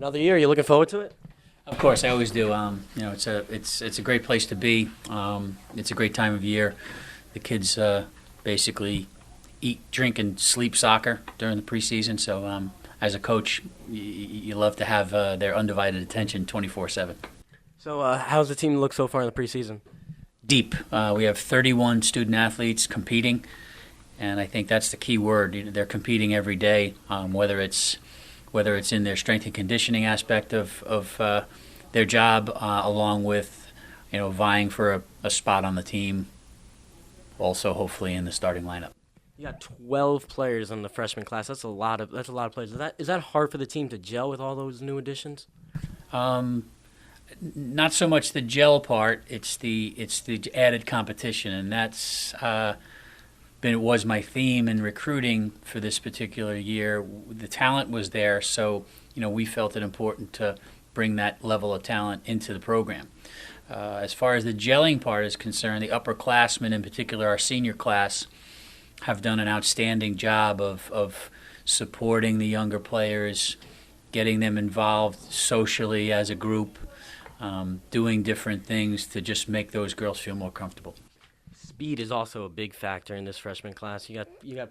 Another year. You looking forward to it? Of course, I always do. It's a great place to be. It's a great time of year. The kids basically eat, drink, and sleep soccer during the preseason. So, as a coach, you love to have their undivided attention 24/7. So, how's the team look so far in the preseason? Deep. We have 31 student athletes competing, and I think that's the key word. They're competing every day, whether it's in their strength and conditioning aspect of their job, along with vying for a spot on the team, also hopefully in the starting lineup. You got 12 players in the freshman class. That's a lot of players. Is that hard for the team to gel with all those new additions? Not so much the gel part. It's the added competition, and that's was my theme in recruiting for this particular year. The talent was there, so we felt it important to bring that level of talent into the program. As far as the gelling part is concerned, the upperclassmen, in particular our senior class, have done an outstanding job of supporting the younger players, getting them involved socially as a group, doing different things to just make those girls feel more comfortable. Speed is also a big factor in this freshman class. You got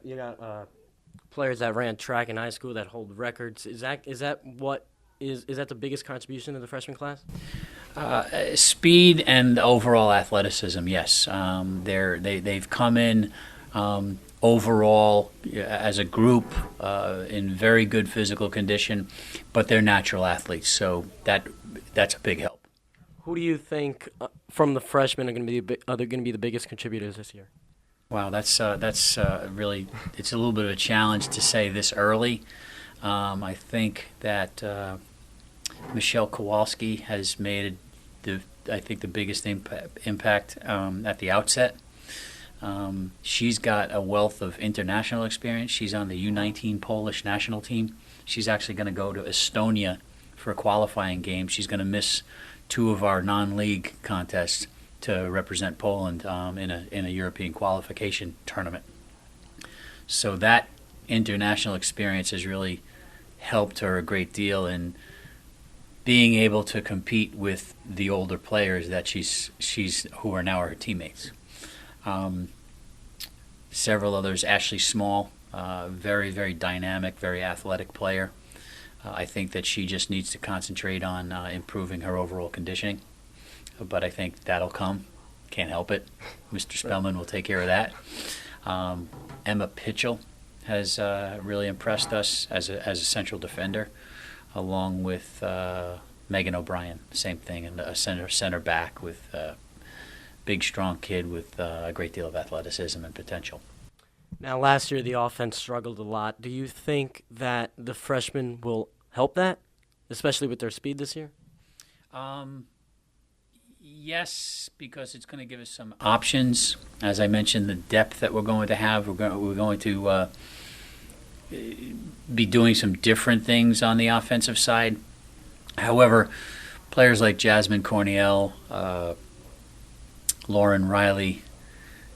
players that ran track in high school that hold records. Is that the biggest contribution to the freshman class? Speed and overall athleticism, yes. They've come in overall as a group in very good physical condition, but they're natural athletes, so that's a big help. Who do you think from the freshmen are going to be the biggest contributors this year? Wow, that's really, it's a little bit of a challenge to say this early. I think that Michelle Kowalski has made the biggest impact at the outset. She's got a wealth of international experience. She's on the U19 Polish national team. She's actually going to go to Estonia for a qualifying game. She's going to miss 2 of our non-league contests to represent Poland in a European qualification tournament. So that international experience has really helped her a great deal in being able to compete with the older players that she's who are now her teammates. Several others, Ashley Small, very, very dynamic, very athletic player. I think that she just needs to concentrate on improving her overall conditioning, but I think that'll come. Can't help it. Mr. Spellman will take care of that. Emma Pitchell has really impressed us as a central defender, along with Megan O'Brien. Same thing, and a center back with a big, strong kid with a great deal of athleticism and potential. Now, last year the offense struggled a lot. Do you think that the freshmen will help that, especially with their speed this year? Yes, because it's going to give us some options. As I mentioned, the depth that we're going to have, we're going to be doing some different things on the offensive side. However, players like Jasmine Corniel, Lauren Riley,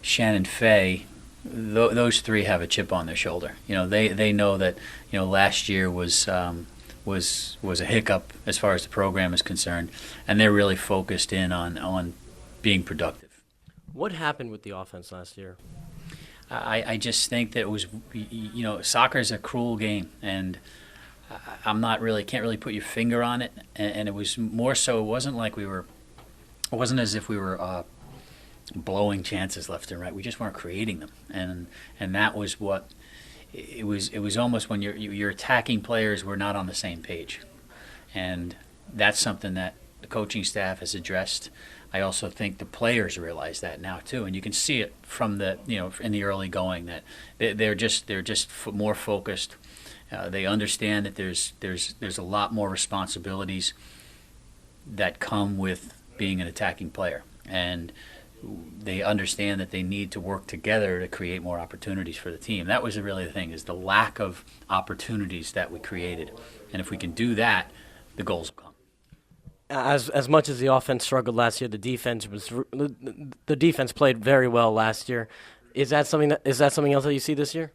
Shannon Fay, those 3 have a chip on their shoulder. They know that last year was a hiccup as far as the program is concerned, and they're really focused in on being productive. What happened with the offense last year? I just think that it was, soccer is a cruel game, and can't really put your finger on it. And it was more so, it wasn't as if we were blowing chances left and right. We just weren't creating them, and that was what it was. It was almost when your attacking players were not on the same page, and that's something that the coaching staff has addressed. I also think the players realize that now too, and you can see it from in the early going that they're just more focused. They understand that there's a lot more responsibilities that come with being an attacking player, and they understand that they need to work together to create more opportunities for the team. That was really the thing, is the lack of opportunities that we created. And if we can do that, the goals will come. As much as the offense struggled last year, the defense played very well last year. Is that something else that you see this year?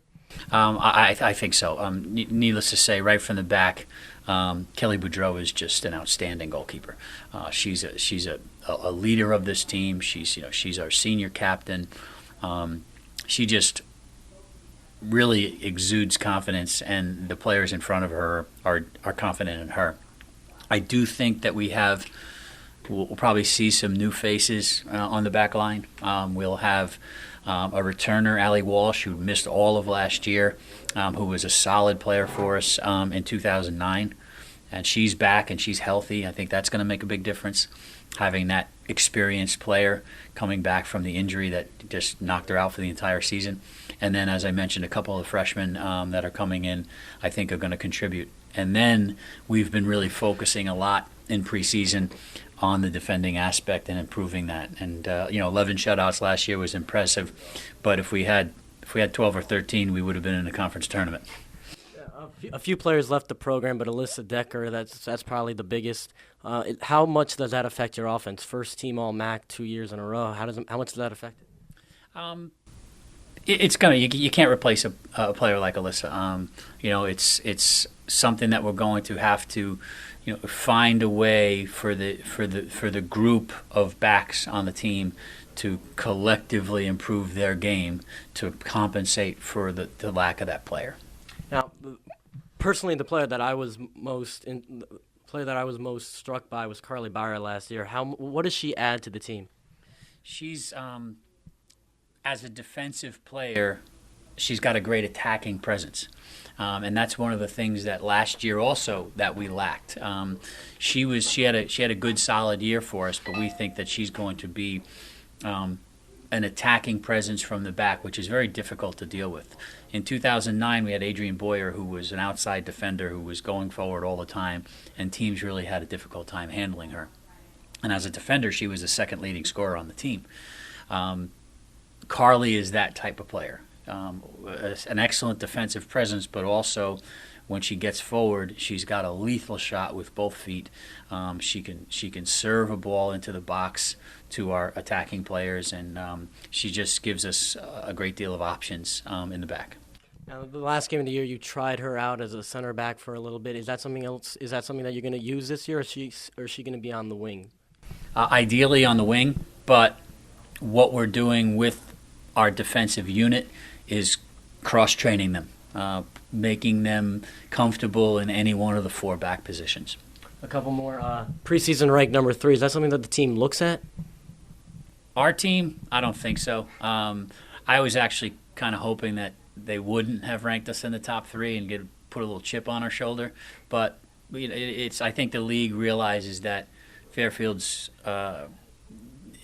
I think so. Needless to say, right from the back, Kelly Boudreau is just an outstanding goalkeeper. She's a leader of this team. She's our senior captain. She just really exudes confidence, and the players in front of her are confident in her. I do think that we'll probably see some new faces on the back line. We'll have a returner, Allie Walsh, who missed all of last year, who was a solid player for us in 2009. And she's back and she's healthy. I think that's going to make a big difference, having that experienced player coming back from the injury that just knocked her out for the entire season. And then, as I mentioned, a couple of freshmen that are coming in, I think, are going to contribute. And then we've been really focusing a lot in preseason on the defending aspect and improving that. And 11 shutouts last year was impressive, but if we had 12 or 13, we would have been in the conference tournament. A few players left the program, but Alyssa Decker, that's probably the biggest. How much does that affect your offense? First team All-MAC 2 years in a row. How much does that affect it? It's gonna. You can't replace a player like Alyssa. It's something that we're going to have to, find a way for the group of backs on the team to collectively improve their game to compensate for the lack of that player. Now, personally, the player that I was most struck by was Carly Beyar last year. What does she add to the team? She's as a defensive player, she's got a great attacking presence, and that's one of the things that last year also that we lacked. She had a good solid year for us, but we think that she's going to be an attacking presence from the back, which is very difficult to deal with. In 2009, we had Adrienne Boyer, who was an outside defender who was going forward all the time, and teams really had a difficult time handling her. And as a defender, she was the second leading scorer on the team. Carly is that type of player. An excellent defensive presence, but also when she gets forward, she's got a lethal shot with both feet. She can serve a ball into the box to our attacking players, and she just gives us a great deal of options in the back. Now, the last game of the year, you tried her out as a center back for a little bit. Is that something else? Is that something that you're going to use this year, or is she going to be on the wing? Ideally on the wing, but what we're doing with our defensive unit is cross-training them, making them comfortable in any one of the four back positions. A couple more. Preseason ranked number 3. Is that something that the team looks at? Our team, I don't think so. I was actually kind of hoping that they wouldn't have ranked us in the top 3 and put a little chip on our shoulder. But I think the league realizes that Fairfield's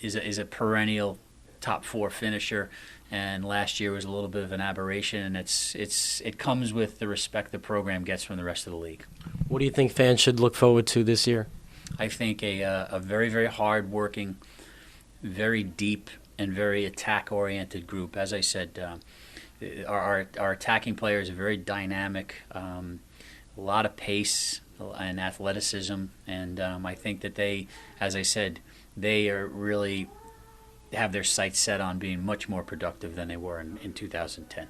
is a perennial top 4 finisher, and last year was a little bit of an aberration, and it comes with the respect the program gets from the rest of the league. What do you think fans should look forward to this year? I think a very, very hard-working, very deep, and very attack-oriented group. As I said, our attacking players are very dynamic, a lot of pace and athleticism, and I think that they, as I said, they are really have their sights set on being much more productive than they were in 2010.